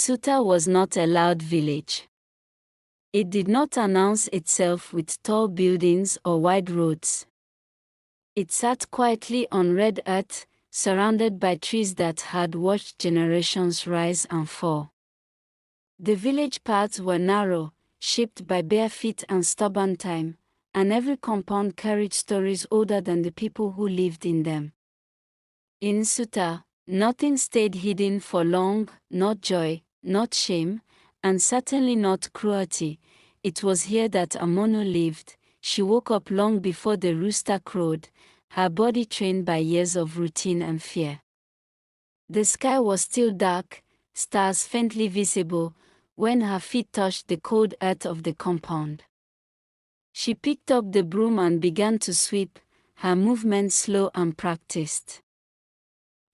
Insuta was not a loud village. It did not announce itself with tall buildings or wide roads. It sat quietly on red earth, surrounded by trees that had watched generations rise and fall. The village paths were narrow, shaped by bare feet and stubborn time, and every compound carried stories older than the people who lived in them. In Insuta, nothing stayed hidden for long, not joy, not shame, and certainly not cruelty. It was here that Amono lived. She woke up long before the rooster crowed, her body trained by years of routine and fear. The sky was still dark, stars faintly visible, when her feet touched the cold earth of the compound. She picked up the broom and began to sweep, her movements slow and practiced.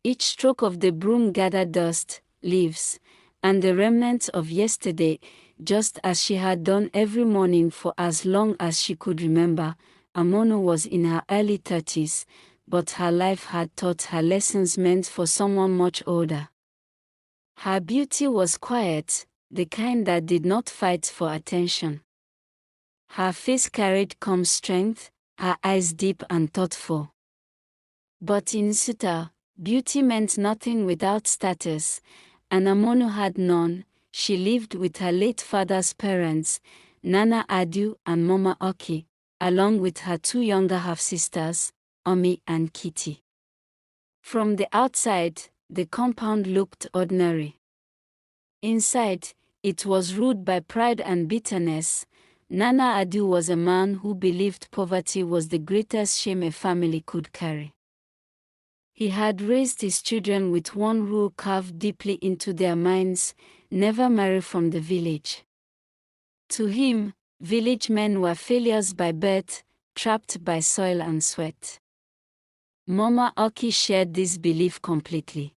Each stroke of the broom gathered dust, leaves, and the remnants of yesterday, just as she had done every morning for as long as she could remember. Amono was in her early 30s, but her life had taught her lessons meant for someone much older. Her beauty was quiet, the kind that did not fight for attention. Her face carried calm strength, her eyes deep and thoughtful. But in Insuta, beauty meant nothing without status, and Amono had none. She lived with her late father's parents, Nana Adu and Mama Oki, along with her two younger half-sisters, Omi and Kitty. From the outside, the compound looked ordinary. Inside, it was ruled by pride and bitterness. Nana Adu was a man who believed poverty was the greatest shame a family could carry. He had raised his children with one rule carved deeply into their minds: never marry from the village. To him, village men were failures by birth, trapped by soil and sweat. Mama Oki shared this belief completely.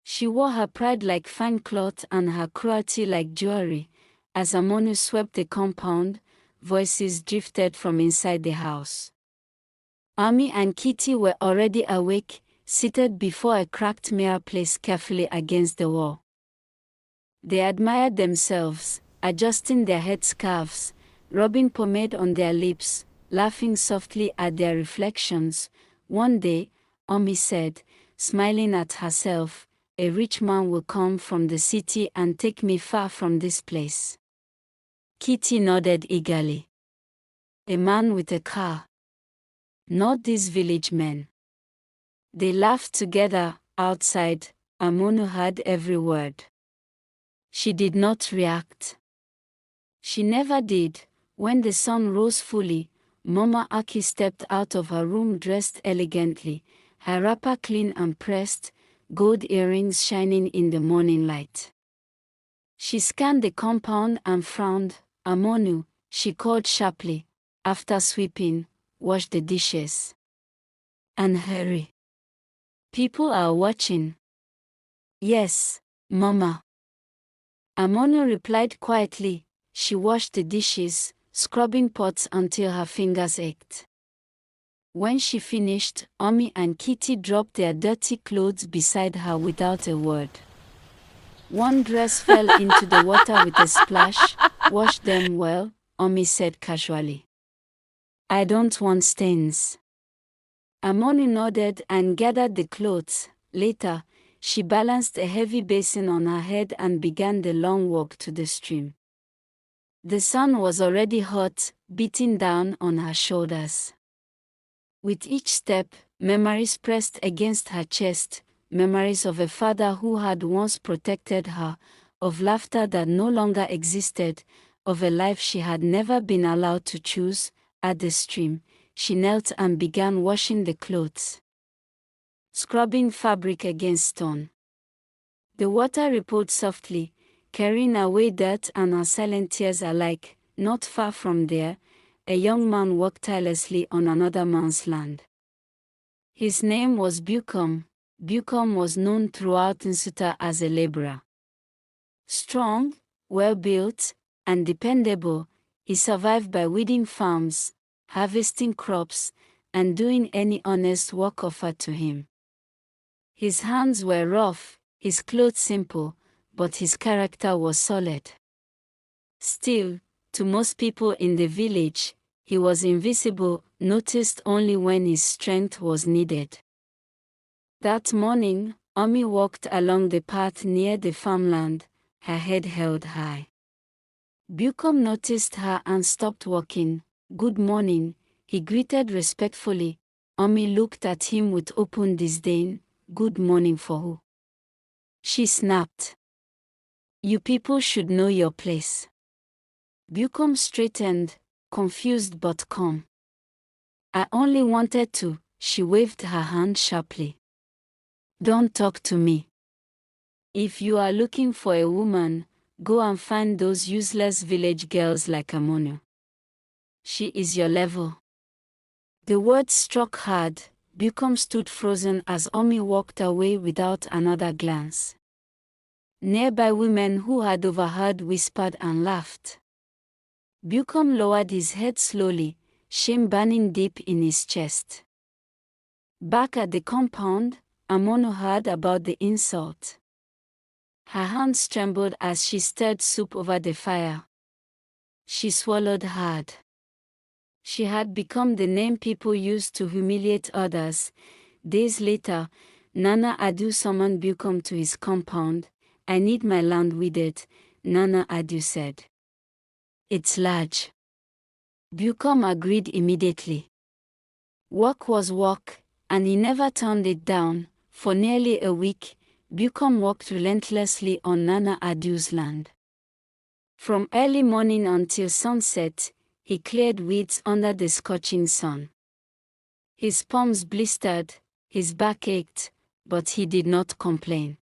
She wore her pride like fine cloth and her cruelty like jewelry. As Amono swept the compound, voices drifted from inside the house. Ami and Kitty were already awake, seated before a cracked mirror placed carefully against the wall. They admired themselves, adjusting their headscarves, rubbing pomade on their lips, laughing softly at their reflections. One day, Ami said, smiling at herself, "A rich man will come from the city and take me far from this place." Kitty nodded eagerly. "A man with a car. Not these village men." They laughed together. Outside, Amono heard every word. She did not react. She never did. When the sun rose fully, Mama Aki stepped out of her room dressed elegantly, her wrapper clean and pressed, gold earrings shining in the morning light. She scanned the compound and frowned. "Amono," she called sharply, after sweeping, "wash the dishes. And hurry. People are watching." "Yes, Mama." Amono replied quietly. She washed the dishes, scrubbing pots until her fingers ached. When she finished, Omi and Kitty dropped their dirty clothes beside her without a word. One dress fell into the water with a splash. "Wash them well," Omi said casually. "I don't want stains." Amono nodded and gathered the clothes. Later, she balanced a heavy basin on her head and began the long walk to the stream. The sun was already hot, beating down on her shoulders. With each step, memories pressed against her chest, memories of a father who had once protected her, of laughter that no longer existed, of a life she had never been allowed to choose. At the stream, she knelt and began washing the clothes, scrubbing fabric against stone. The water rippled softly, carrying away dirt and her silent tears alike. Not far from there, a young man worked tirelessly on another man's land. His name was Bucom. Bucom was known throughout Insuta as a laborer. Strong, well-built, and dependable, he survived by weeding farms, harvesting crops, and doing any honest work offered to him. His hands were rough, his clothes simple, but his character was solid. Still, to most people in the village, he was invisible, noticed only when his strength was needed. That morning, Omi walked along the path near the farmland, her head held high. Bucom noticed her and stopped walking. "Good morning," he greeted respectfully. Omi looked at him with open disdain. "Good morning for who?" she snapped. "You people should know your place." Bucom straightened, confused but calm. "I only wanted to," she waved her hand sharply. "Don't talk to me. If you are looking for a woman, go and find those useless village girls like Amonu. She is your level." The words struck hard. Bucom stood frozen as Omi walked away without another glance. Nearby women who had overheard whispered and laughed. Bucom lowered his head slowly, shame burning deep in his chest. Back at the compound, Amono heard about the insult. Her hands trembled as she stirred soup over the fire. She swallowed hard. She had become the name people used to humiliate others. Days later, Nana Adu summoned Bucom to his compound. "I need my land weeded," Nana Adu said. "It's large." Bucom agreed immediately. Work was work, and he never turned it down. For nearly a week, Bucom worked relentlessly on Nana Adu's land. From early morning until sunset, he cleared weeds under the scorching sun. His palms blistered, his back ached, but he did not complain.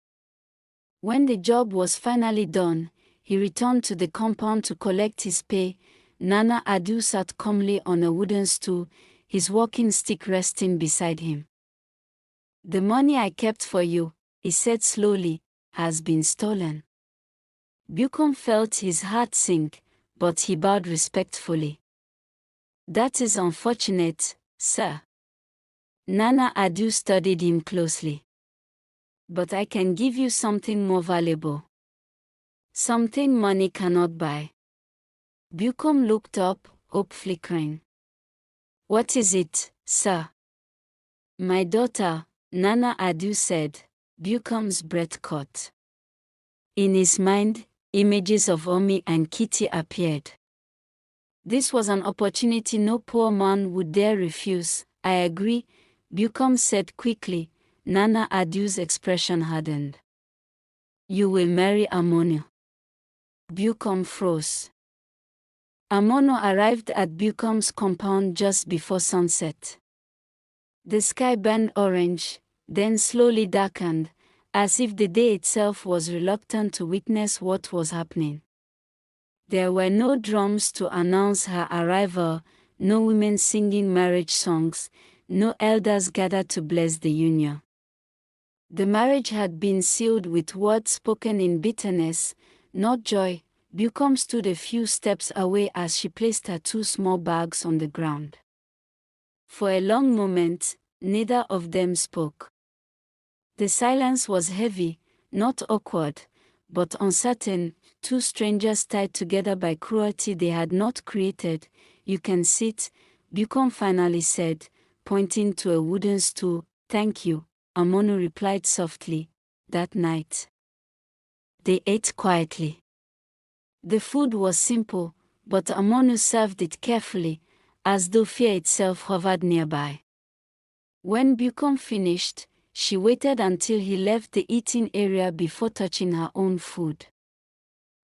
When the job was finally done, he returned to the compound to collect his pay. Nana Adu sat calmly on a wooden stool, his walking stick resting beside him. "The money I kept for you," he said slowly, "has been stolen." Bucom felt his heart sink, but he bowed respectfully. "That is unfortunate, sir." Nana Adu studied him closely. "But I can give you something more valuable. Something money cannot buy." Bucom looked up, hope flickering. "What is it, sir?" "My daughter," Nana Adu said. Bucom's breath caught. In his mind, images of Omi and Kitty appeared. This was an opportunity no poor man would dare refuse. "I agree," Bucom said quickly. Nana Adu's expression hardened. "You will marry Amono." Bucom froze. Amono arrived at Bucom's compound just before sunset. The sky burned orange, then slowly darkened, as if the day itself was reluctant to witness what was happening. There were no drums to announce her arrival, no women singing marriage songs, no elders gathered to bless the union. The marriage had been sealed with words spoken in bitterness, not joy. Bucom stood a few steps away as she placed her two small bags on the ground. For a long moment, neither of them spoke. The silence was heavy, not awkward, but uncertain. Two strangers tied together by cruelty they had not created. "You can sit," Bucom finally said, pointing to a wooden stool. "Thank you," Amono replied softly. That night, they ate quietly. The food was simple, but Amono served it carefully, as though fear itself hovered nearby. When Bucom finished, she waited until he left the eating area before touching her own food.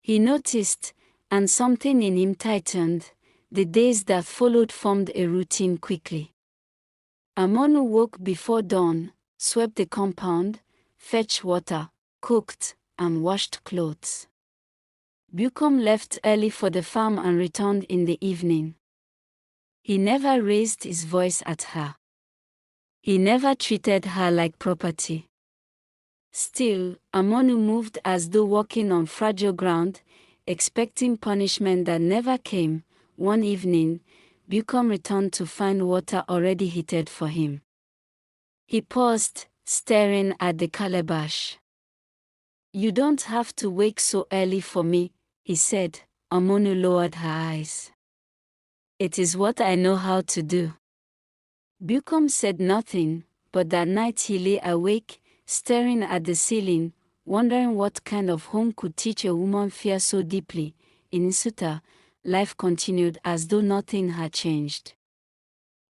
He noticed, and something in him tightened. The days that followed formed a routine quickly. Amono woke before dawn, swept the compound, fetched water, cooked, and washed clothes. Bucom left early for the farm and returned in the evening. He never raised his voice at her. He never treated her like property. Still, Amono moved as though walking on fragile ground, expecting punishment that never came. One evening, Bucom returned to find water already heated for him. He paused, staring at the calabash. You don't have to wake so early for me, he said. Amonu lowered her eyes. It is what I know how to do. Bucom said nothing, but that night he lay awake, staring at the ceiling, wondering what kind of home could teach a woman fear so deeply. In Nsuta, life continued as though nothing had changed.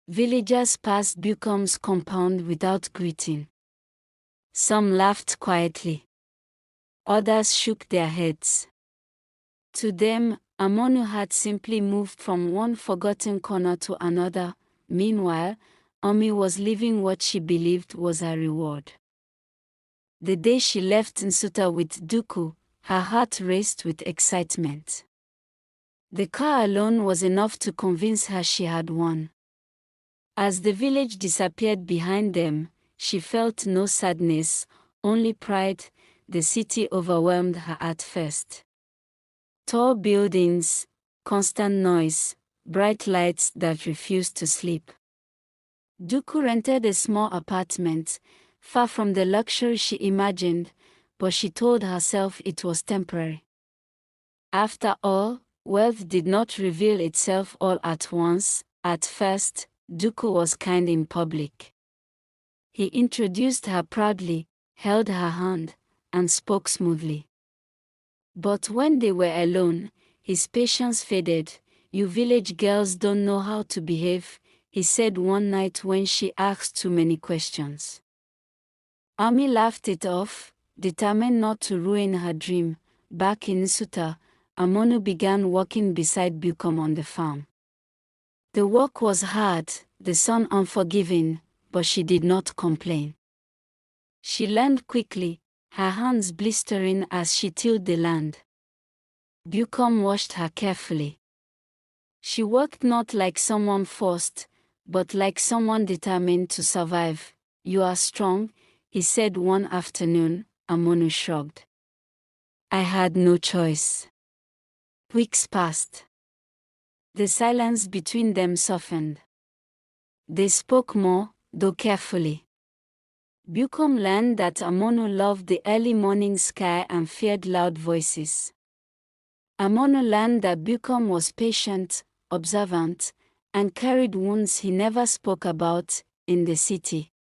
Villagers passed Bucom's compound without greeting. Some laughed quietly. Others shook their heads. To them, Amonu had simply moved from one forgotten corner to another. Meanwhile, Omi was living what she believed was her reward. The day she left Nsuta with Duku, her heart raced with excitement. The car alone was enough to convince her she had won. As the village disappeared behind them, she felt no sadness, only pride. The city overwhelmed her at first. Tall buildings, constant noise, bright lights that refused to sleep. Duku rented a small apartment, far from the luxury she imagined, but she told herself it was temporary. After all, wealth did not reveal itself all at once. At first, Duku was kind in public. He introduced her proudly, held her hand, and spoke smoothly. But when they were alone, his patience faded. You village girls don't know how to behave, he said one night when she asked too many questions. Ami laughed it off, determined not to ruin her dream. Back in Nsuta, Amonu began working beside Bucom on the farm. The work was hard, the sun unforgiving, but she did not complain. She learned quickly, her hands blistering as she tilled the land. Bucom watched her carefully. She worked not like someone forced, but like someone determined to survive. You are strong, he said one afternoon. Amonu shrugged. I had no choice. Weeks passed. The silence between them softened. They spoke more, though carefully. Bucom learned that Amonu loved the early morning sky and feared loud voices. Amonu learned that Bucom was patient, observant, and carried wounds he never spoke about. In the city,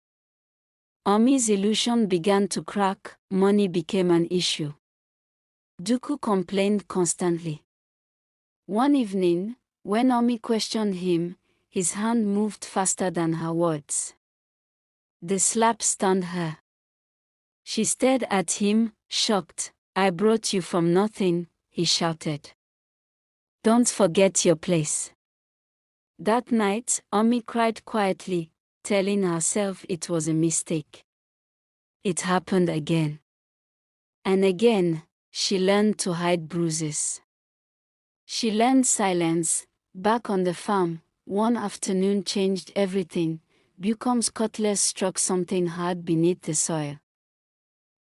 Omi's illusion began to crack. Money became an issue. Duku complained constantly. One evening, when Omi questioned him, his hand moved faster than her words. The slap stunned her. She stared at him, shocked. I brought you from nothing, he shouted. Don't forget your place. That night, Omi cried quietly, telling herself it was a mistake. It happened again. And again, she learned to hide bruises. She learned silence. Back on the farm, one afternoon changed everything. Bucom's cutlass struck something hard beneath the soil.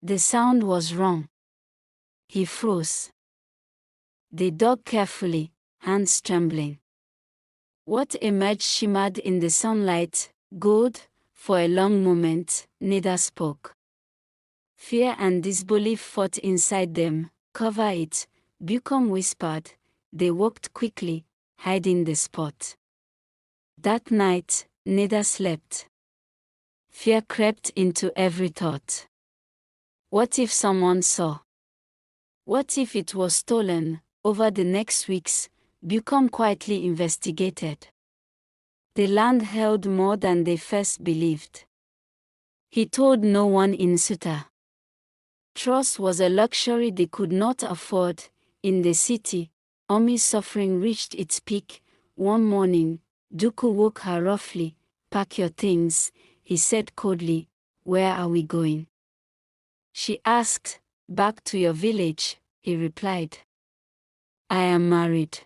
The sound was wrong. He froze. They dug carefully, hands trembling. What emerged shimmered in the sunlight, gold. For a long moment, neither spoke. Fear and disbelief fought inside them. Cover it, Bucom whispered. They walked quickly, hiding the spot. That night, neither slept. Fear crept into every thought. What if someone saw? What if it was stolen? Over the next weeks, Bucom quietly investigated. The land held more than they first believed. He told no one in Nsuta. Trust was a luxury they could not afford. In the city, Omi's suffering reached its peak. One morning, Duku woke her roughly. Pack your things, he said coldly. Where are we going? She asked. Back to your village, he replied. I am married.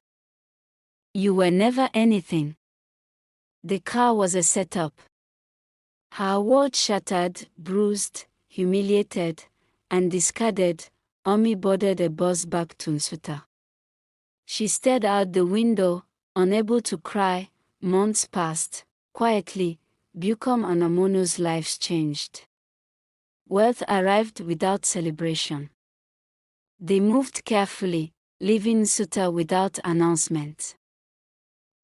You were never anything. The car was a setup. Her world shattered, bruised, humiliated, and discarded, Omi boarded a bus back to Nsuta. She stared out the window, unable to cry. Months passed. Quietly, Bucom and Amonu's lives changed. Wealth arrived without celebration. They moved carefully, leaving Nsuta without announcement.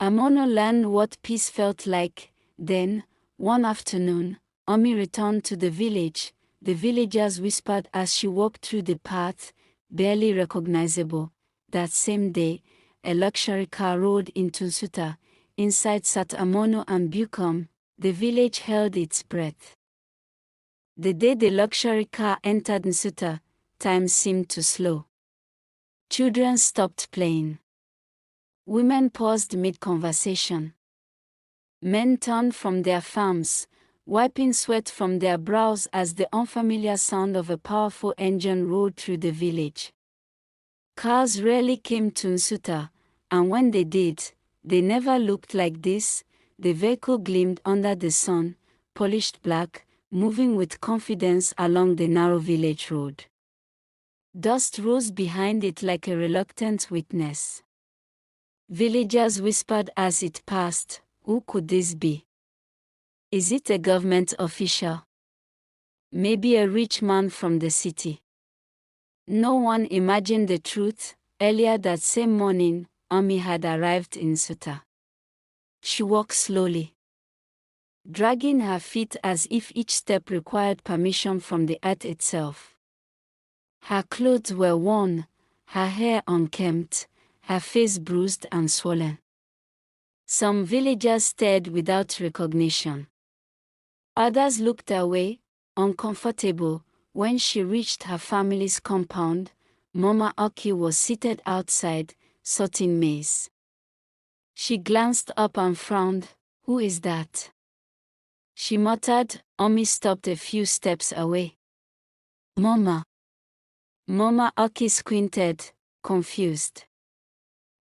Amono learned what peace felt like. Then, one afternoon, Omi returned to the village. The villagers whispered as she walked through the path, barely recognizable. That same day, a luxury car rode into Nsuta. Inside sat Amono and Bukom. The village held its breath. The day the luxury car entered Nsuta, time seemed to slow. Children stopped playing. Women paused mid-conversation. Men turned from their farms, wiping sweat from their brows as the unfamiliar sound of a powerful engine rolled through the village. Cars rarely came to Nsuta, and when they did, they never looked like this. The vehicle gleamed under the sun, polished black, moving with confidence along the narrow village road. Dust rose behind it like a reluctant witness. Villagers whispered as it passed, "Who could this be? Is it a government official? Maybe a rich man from the city?" No one imagined the truth. Earlier that same morning, Omi had arrived in Nsuta. She walked slowly, dragging her feet as if each step required permission from the earth itself. Her clothes were worn, her hair unkempt, her face bruised and swollen. Some villagers stared without recognition. Others looked away, uncomfortable. When she reached her family's compound, Mama Oki was seated outside, sorting maize. She glanced up and frowned. "Who is that?" she muttered. Omi stopped a few steps away. "Mama." Mama Oki squinted, confused.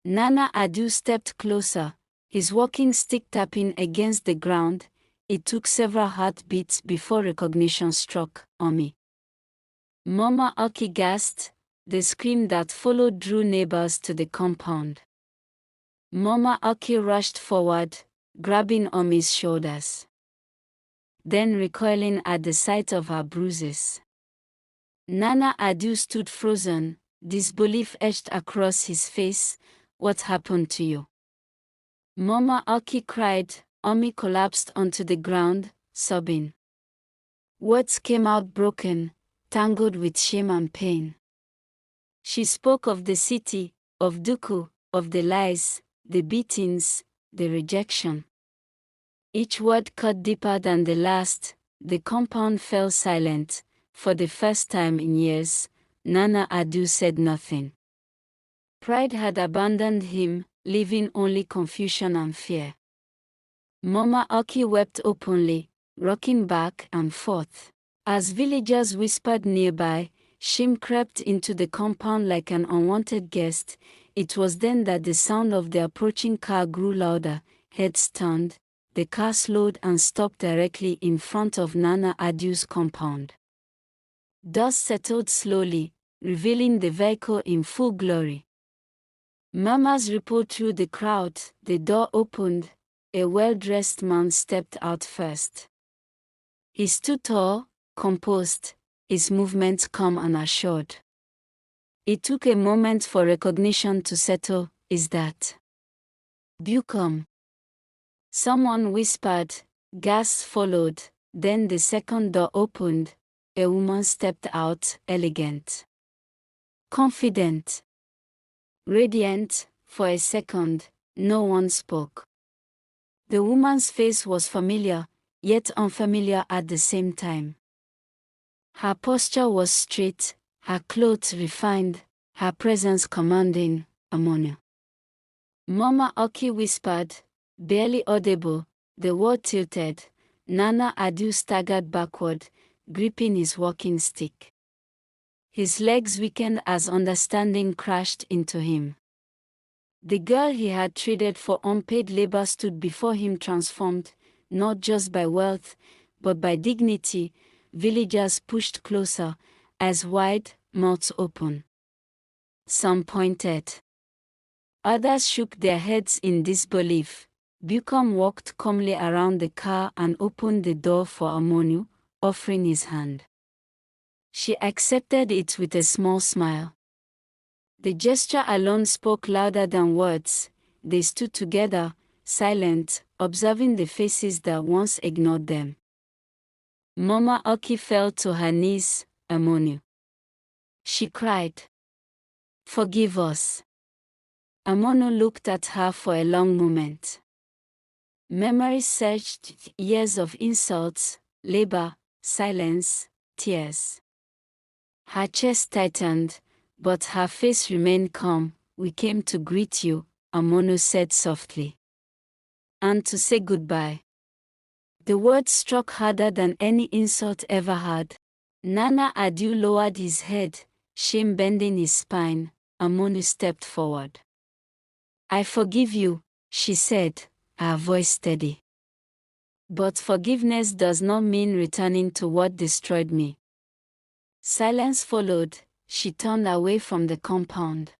Nana Adu stepped closer, his walking stick tapping against the ground. It took several heartbeats before recognition struck Omi. Mama Oki gasped. The scream that followed drew neighbors to the compound. Mama Oki rushed forward, grabbing Omi's shoulders, then recoiling at the sight of her bruises. Nana Adu stood frozen, disbelief etched across his face. "What happened to you?" Mama Oki cried. Omi collapsed onto the ground, sobbing. Words came out broken, tangled with shame and pain. She spoke of the city, of Duku, of the lies, the beatings, the rejection. Each word cut deeper than the last. The compound fell silent. For the first time in years, Nana Adu said nothing. Pride had abandoned him, leaving only confusion and fear. Mama Oki wept openly, rocking back and forth. As villagers whispered nearby, shame crept into the compound like an unwanted guest. It was then that the sound of the approaching car grew louder. Heads turned. The car slowed and stopped directly in front of Nana Adu's compound. Dust settled slowly, revealing the vehicle in full glory. Murmurs rippled through the crowd. The door opened. A well-dressed man stepped out first. He stood tall, composed, his movements calm and assured. It took a moment for recognition to settle. "Is that Bukom?" Someone whispered. Gasps followed. Then the second door opened. A woman stepped out, elegant, confident, radiant. For a second, no one spoke. The woman's face was familiar, yet unfamiliar at the same time. Her posture was straight, her clothes refined, her presence commanding. "Ammonia." Mama Oki whispered, barely audible. The word tilted. Nana Adu staggered backward, gripping his walking stick. His legs weakened as understanding crashed into him. The girl he had traded for unpaid labor stood before him, transformed, not just by wealth, but by dignity. Villagers pushed closer, eyes wide, mouths open. Some pointed. Others shook their heads in disbelief. Bukom walked calmly around the car and opened the door for Amonu, offering his hand. She accepted it with a small smile. The gesture alone spoke louder than words. They stood together, silent, observing the faces that once ignored them. Mama Oki fell to her knees. Amonu, she cried. Forgive us. Amonu looked at her for a long moment. Memory searched years of insults, labor, silence, tears. Her chest tightened, but her face remained calm. We came to greet you, Amonu said softly. And to say goodbye. The words struck harder than any insult ever had. Nana Adu lowered his head, shame bending his spine. Amonu stepped forward. I forgive you, she said, her voice steady. But forgiveness does not mean returning to what destroyed me. Silence followed. She turned away from the compound.